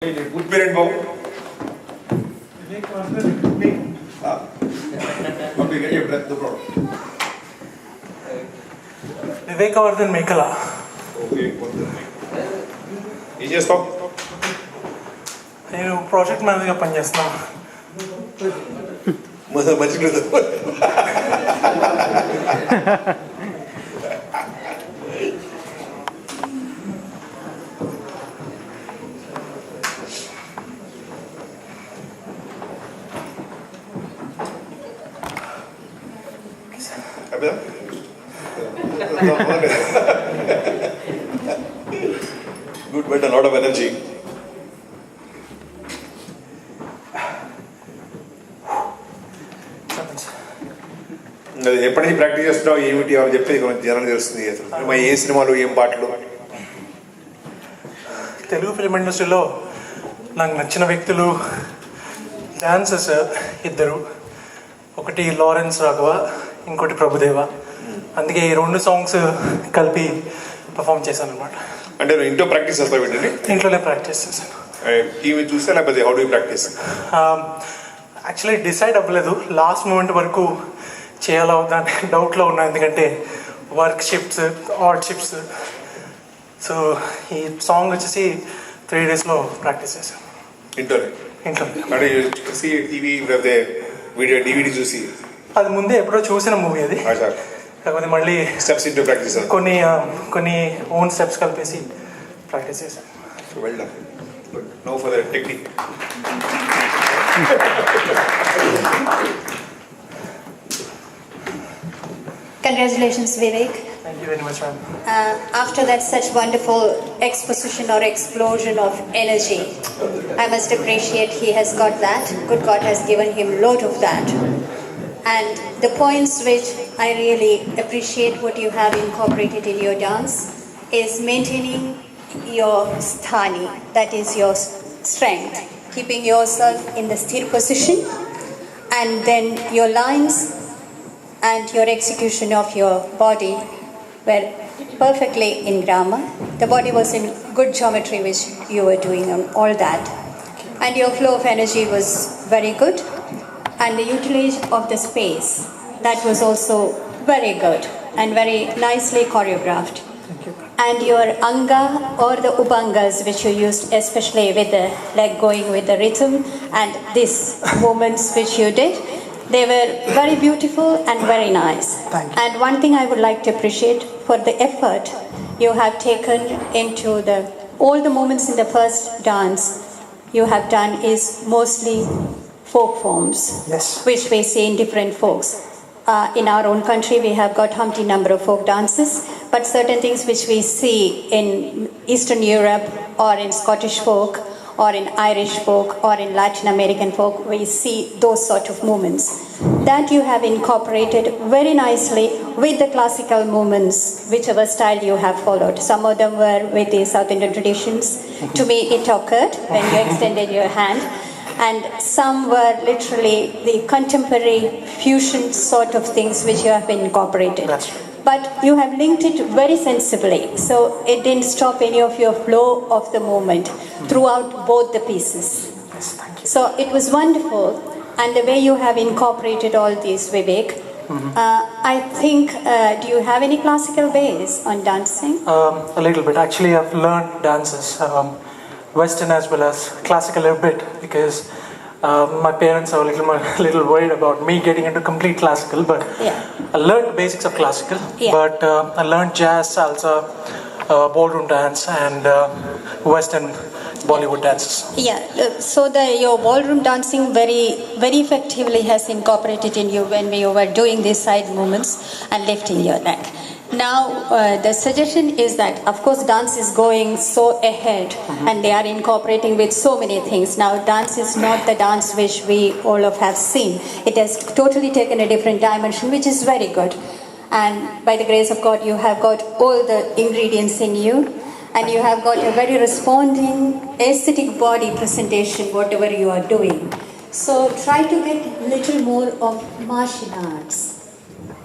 Good parent, Bob. Okay, get your breath, no problem. VIVEK'S Mekala. Okay, easiest stop. నేను project మేనేజర్గా పనిచేస్తున్నా. మంచిగా good, but a lot of energy. ఎప్పటి నుంచి practice చేస్తున్నావు, ఏమిటి అని చెప్పేది కొంచెం జనం తెలుస్తుంది. అసలు ఏ సినిమాలు, ఏం పాటలు? తెలుగు ఫిల్మ్ ఇండస్ట్రీలో నాకు నచ్చిన వ్యక్తులు డాన్సర్స్ ఇద్దరు. ఒకటి లారెన్స్ రాఘవ, ఇంకోటి ప్రభుదేవ. అందుకే ఈ 2 సాంగ్స్ కలిపి పర్ఫామ్ చేశాను అనమాట. అంటే నువ్వు ఇంట్లో ప్రాక్టీస్ చేస్తావు ఏంటండి? ఇంట్లోనే ప్రాక్టీస్ చేశాను. టీవీ చూస్తే లేకపోతే how do you practise? Actually decide అవ్వలేదు. లాస్ట్ మూమెంట్ వరకు చేయాలా వద్దా అని డౌట్లో ఉన్నా. ఎందుకంటే work shifts, odd shifts. So ఈ సాంగ్ వచ్చేసి 3 daysలో ప్రాక్టీస్ చేశాను ఇంట్లోనే. అంటే టీవీ లేకపోతే వీడియో డివిడి చూసి? అది ముందే ఎప్పుడో చూసిన మూవీ అది. కాకపోతే మళ్ళీ స్టెప్స్ ఇంటూ ప్రాక్టీస్, కొన్ని ఓన్ స్టెప్స్ కలిపేసి ప్రాక్టీస్ చేశాను. Well done. No for the technique. Congratulations, Vivek. Thank you very much, ma'am. After that such wonderful exposition or explosion of energy, I must appreciate he has got that. Good God has given him load of that. And the points which I really appreciate what you have incorporated in your dance is maintaining your sthani, that is your strength, keeping yourself in the sthir position, and then your lines and your execution of your body were perfectly in grammar. The body was in good geometry which you were doing on all that. And your flow of energy was very good. And the utilization of the space, that was also very good and very nicely choreographed. Thank you. And your anga or the ubangas which you used, especially with the leg going with the rhythm, and these movements which you did, they were very beautiful and very nice. Thank you. And one thing I would like to appreciate for the effort you have taken into all the moments in the first dance you have done is mostly folk forms, Yes. which we see in different folks. In our own country, we have got humpty number of folk dances, but certain things which we see in Eastern Europe or in Scottish folk or in Irish folk or in Latin American folk, we see those sort of movements. That you have incorporated very nicely with the classical movements, whichever style you have followed. Some of them were with the South Indian traditions. To me, it occurred when you extended your hand. And some were literally the contemporary fusion sort of things which you have incorporated. That's right. But you have linked it very sensibly, so it didn't stop any of your flow of the movement throughout both the pieces. Yes, thank you. So it was wonderful, and the way you have incorporated all these, Vivek. I think, do you have any classical base on dancing? A little bit. Actually, I've learned dances, Western as well as classical a bit, because my parents are a little worried about me getting into complete classical, but Yeah. I learned basics of classical, Yeah. but I learned jazz, salsa, ballroom dance, and Western Bollywood dances. Yeah, so your ballroom dancing very, very effectively has incorporated in you when you were doing these side movements and lifting your leg. Now, the suggestion is that, of course, dance is going so ahead and they are incorporating with so many things. Now, dance is not the dance which we all of have seen. It has totally taken a different dimension, which is very good. And by the grace of God, you have got all the ingredients in you. And you have got a very responding aesthetic body presentation, whatever you are doing. So try to get little more of martial arts,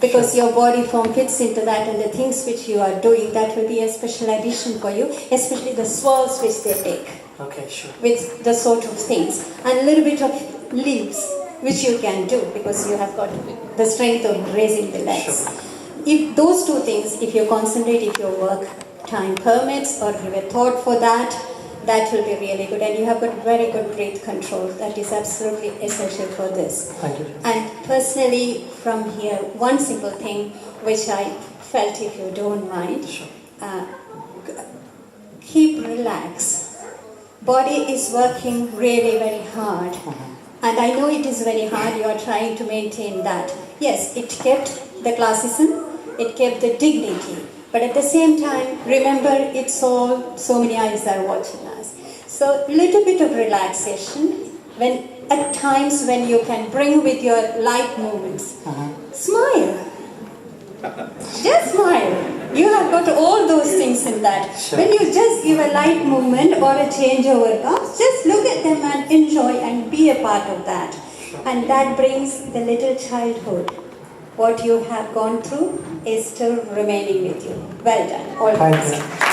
because your body form fits into that, and the things which you are doing, that will be a special addition for you, especially the swirls which they take. Okay, sure. with the sort of things, and a little bit of leaps, which you can do because you have got the strength of raising the legs. Sure. If those two things, if you concentrate, if your work time permits or give a thought for that, that will be really good. And you have got very good breath control. That is absolutely essential for this. Thank you. And personally, from here, one simple thing which I felt, if you don't mind, Sure. keep relaxed. Body is working really very hard. And I know it is very hard, you are trying to maintain that. Yes, it kept the classicism, it kept the dignity. But at the same time, remember, it's all, so many eyes are watching us. So, little bit of relaxation, when at times when you can bring with your light movements. Smile. Just smile. You have got all those things in that. Sure. When you just give a light movement or a changeover comes, just look at them and enjoy and be a part of that. Sure. And that brings the little childhood. What you have gone through is still remaining with you. Well done. All the Thank best. you.